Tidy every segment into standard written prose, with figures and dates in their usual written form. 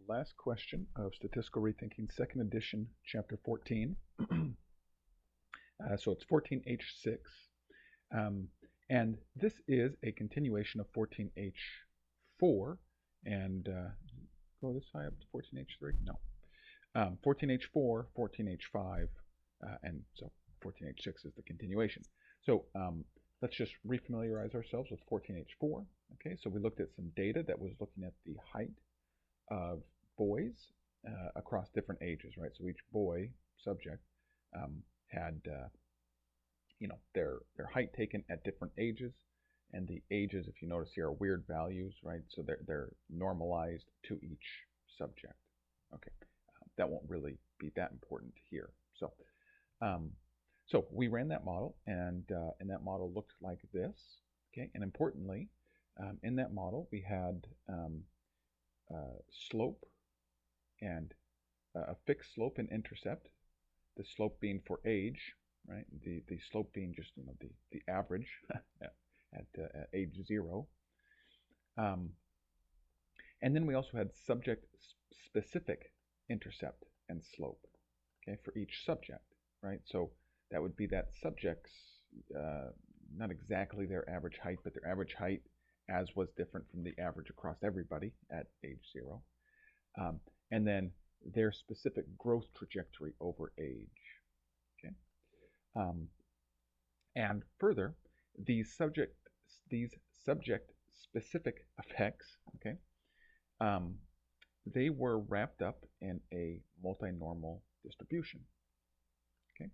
last question of Statistical Rethinking, second edition, chapter 14. So it's 14H6. And this is a continuation of 14H4. And go this high up to 14H3? No. 14H4, 14H5, and so 14H6 is the continuation. So let's just refamiliarize ourselves with 14H4. Okay, so we looked at some data that was looking at the height of boys across different ages, right? So each boy subject had, their height taken at different ages, and the ages, if you notice here, are weird values, right? So they're normalized to each subject. Okay, that won't really be that important here. So, so we ran that model, and that model looked like this. Okay, and importantly, in that model we had slope and a fixed slope and intercept. The slope being for age, right? The slope being just the average at age 0. And then we also had subject specific intercept and slope, okay, for each subject, right? So that would be that subject's not exactly their average height, but their average height as was different from the average across everybody at age 0. And then their specific growth trajectory over age. Okay. And further, these subject specific effects, okay, they were wrapped up in a multinormal distribution. Okay.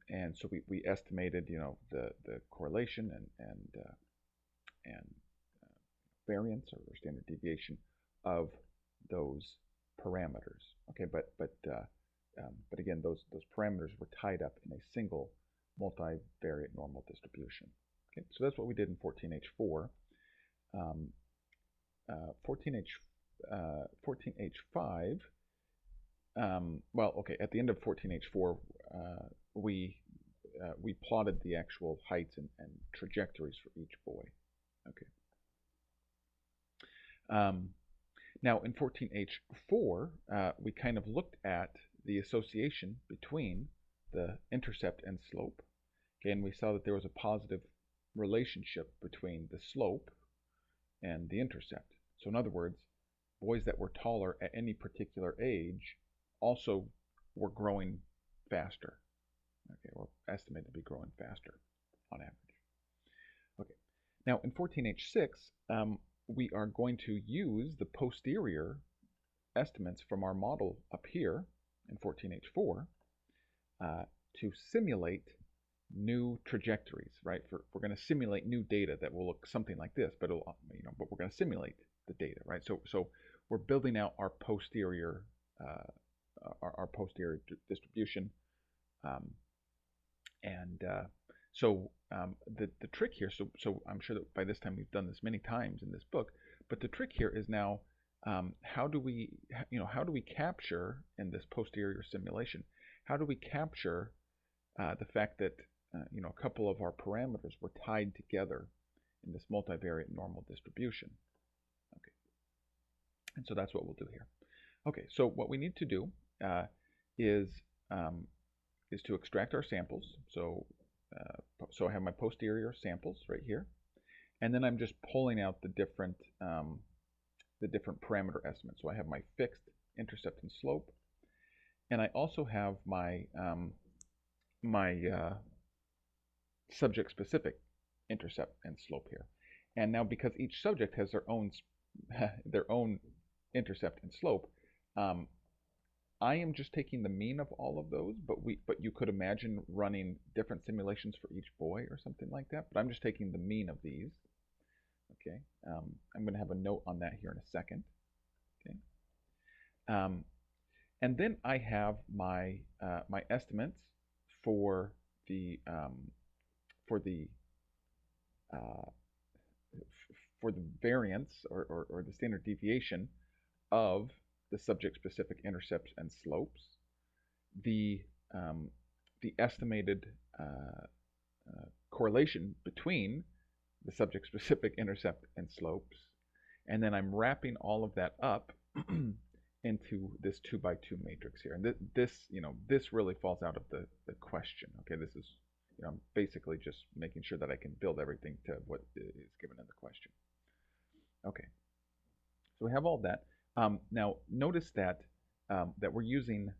And so we estimated, the correlation and variance or standard deviation of those parameters. Okay, but again, those parameters were tied up in a single multivariate normal distribution. Okay, so that's what we did in 14H4. 14H5. Well, okay, at the end of 14H4, we plotted the actual heights and trajectories for each boy. Okay. Now in 14H4, we kind of looked at the association between the intercept and slope. Okay, and we saw that there was a positive relationship between the slope and the intercept. So in other words, boys that were taller at any particular age also were growing faster. Okay, or estimated to be growing faster on average. Okay, now in 14H6, we are going to use the posterior estimates from our model up here in 14H4 to simulate new trajectories, right? We're going to simulate new data that will look something like this, but we're going to simulate the data, right? So we're building out our posterior posterior distribution, so the trick here, so I'm sure that by this time we've done this many times in this book, but the trick here is now how do we capture in this posterior simulation, how do we capture the fact that a couple of our parameters were tied together in this multivariate normal distribution. Okay, and so that's what we'll do here. Okay, so what we need to do is to extract our samples. So I have my posterior samples right here, and then I'm just pulling out the different parameter estimates. So I have my fixed intercept and slope, and I also have my subject-specific intercept and slope here. And now, because each subject has their own intercept and slope, I am just taking the mean of all of those, but you could imagine running different simulations for each boy or something like that. But I'm just taking the mean of these. Okay, I'm going to have a note on that here in a second. Okay, and then I have my my estimates for the variance or the standard deviation of the subject-specific intercepts and slopes, the estimated correlation between the subject-specific intercept and slopes, and then I'm wrapping all of that up into this 2 by 2 matrix here. And this really falls out of the question. Okay, this is, I'm basically just making sure that I can build everything to what is given in the question. Okay, so we have all that. Now notice that that we're using,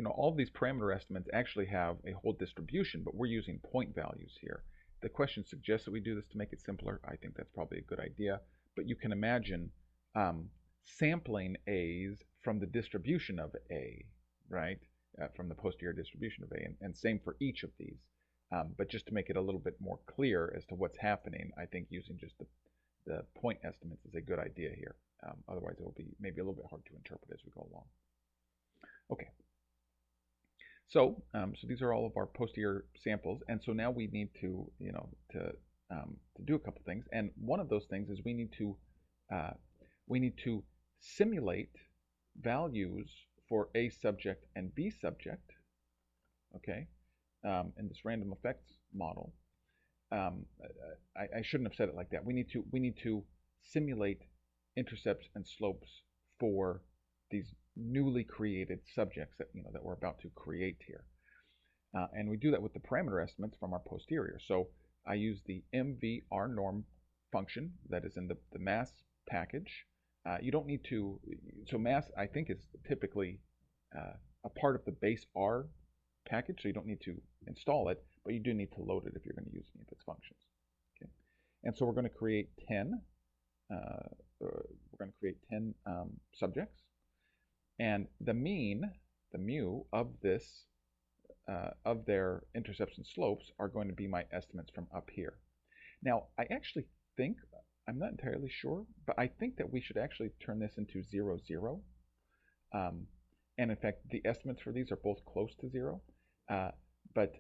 all of these parameter estimates actually have a whole distribution, but we're using point values here. The question suggests that we do this to make it simpler. I think that's probably a good idea, but you can imagine sampling A's from the distribution of A, right? From the posterior distribution of A, and same for each of these. But just to make it a little bit more clear as to what's happening, I think using just the point estimates is a good idea here. Otherwise, it will be maybe a little bit hard to interpret as we go along. Okay. So these are all of our posterior samples, and so now we need to, to do a couple things. And one of those things is we need to simulate values for A subject and B subject. Okay, in this random effects model. I shouldn't have said it like that. We need to simulate intercepts and slopes for these newly created subjects that that we're about to create here, and we do that with the parameter estimates from our posterior. So I use the mvrnorm function that is in the mass package. You don't need to. So mass, I think, is typically a part of the base R package, so you don't need to install it, but you do need to load it if you're going to use any of its functions. Okay, and so we're going to create 10. We're going to create 10 subjects, and the mean, the mu of this, of their intercepts and slopes are going to be my estimates from up here. Now, I actually think, I'm not entirely sure, but I think that we should actually turn this into 0, 0. And in fact, the estimates for these are both close to 0. But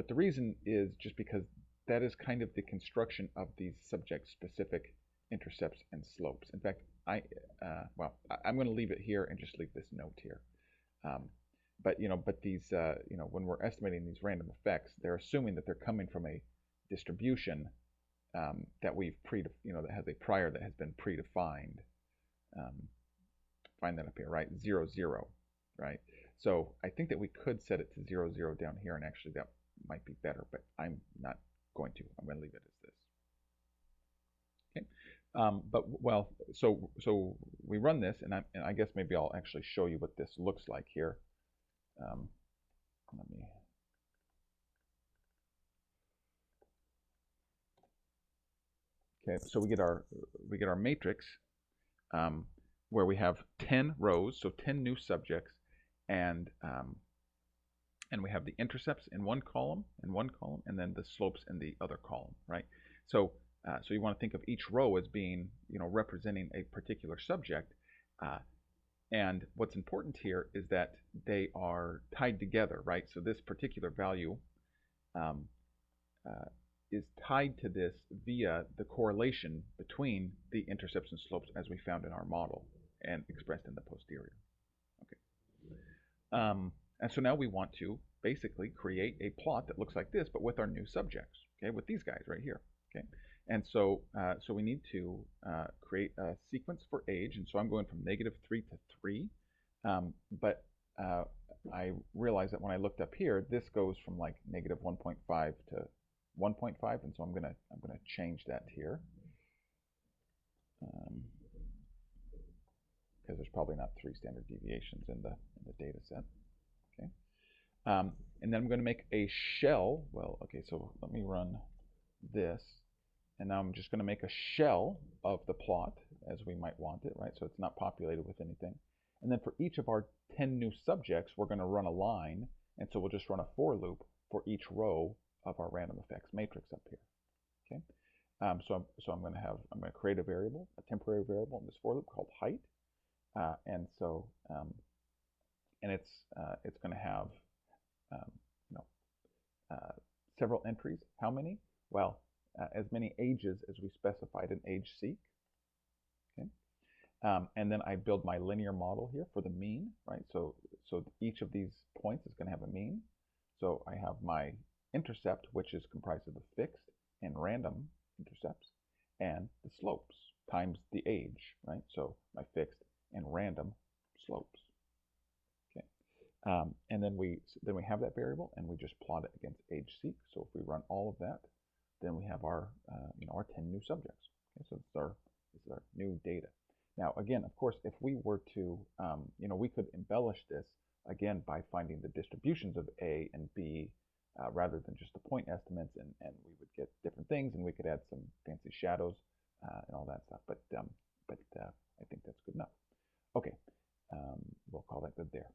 the reason is just because that is kind of the construction of these subject-specific intercepts and slopes. In fact, I'm going to leave it here and just leave this note here. But these, when we're estimating these random effects, they're assuming that they're coming from a distribution that we've that has a prior that has been predefined. Find that up here, right? 0, 0, right? So I think that we could set it to 0, 0 down here, and actually that might be better, but I'm not going to. I'm going to leave it as this. Okay. So we run this, and I guess maybe I'll actually show you what this looks like here. Let me. Okay, so we get our matrix where we have 10 rows, so 10 new subjects, and we have the intercepts in one column, and then the slopes in the other column, right? So you want to think of each row as being, representing a particular subject, and what's important here is that they are tied together, right? So this particular value is tied to this via the correlation between the intercepts and slopes as we found in our model and expressed in the posterior. Okay. And so now we want to basically create a plot that looks like this, but with our new subjects, okay, with these guys right here, okay. And so we need to create a sequence for age, and so I'm going from -3 to 3, but I realized that when I looked up here, this goes from like -1.5 to 1.5, and so I'm gonna change that here because there's probably not 3 standard deviations in the data set. Okay, and then I'm going to make a shell. Well, okay, so let me run this, and now I'm just going to make a shell of the plot as we might want it, right? So it's not populated with anything. And then for each of our 10 new subjects, we're going to run a line, and so we'll just run a for loop for each row of our random effects matrix up here. Okay, so I'm going to create a variable, a temporary variable in this for loop called height, and so and it's going to have several entries. How many? Well, as many ages as we specified in age seek. Okay, and then I build my linear model here for the mean, right? So each of these points is going to have a mean. So I have my intercept, which is comprised of the fixed and random intercepts, and the slopes. times the age, right? So my fixed and random slopes. Okay, and then we have that variable, and we just plot it against age seek. So if we run all of that, then we have our our 10 new subjects. Okay, so this is our new data. Now again, of course, if we were to we could embellish this again by finding the distributions of A and B rather than just the point estimates, and we would get different things, and we could add some fancy shadows and all that stuff. But I think that's good enough. Okay, we'll call that good there.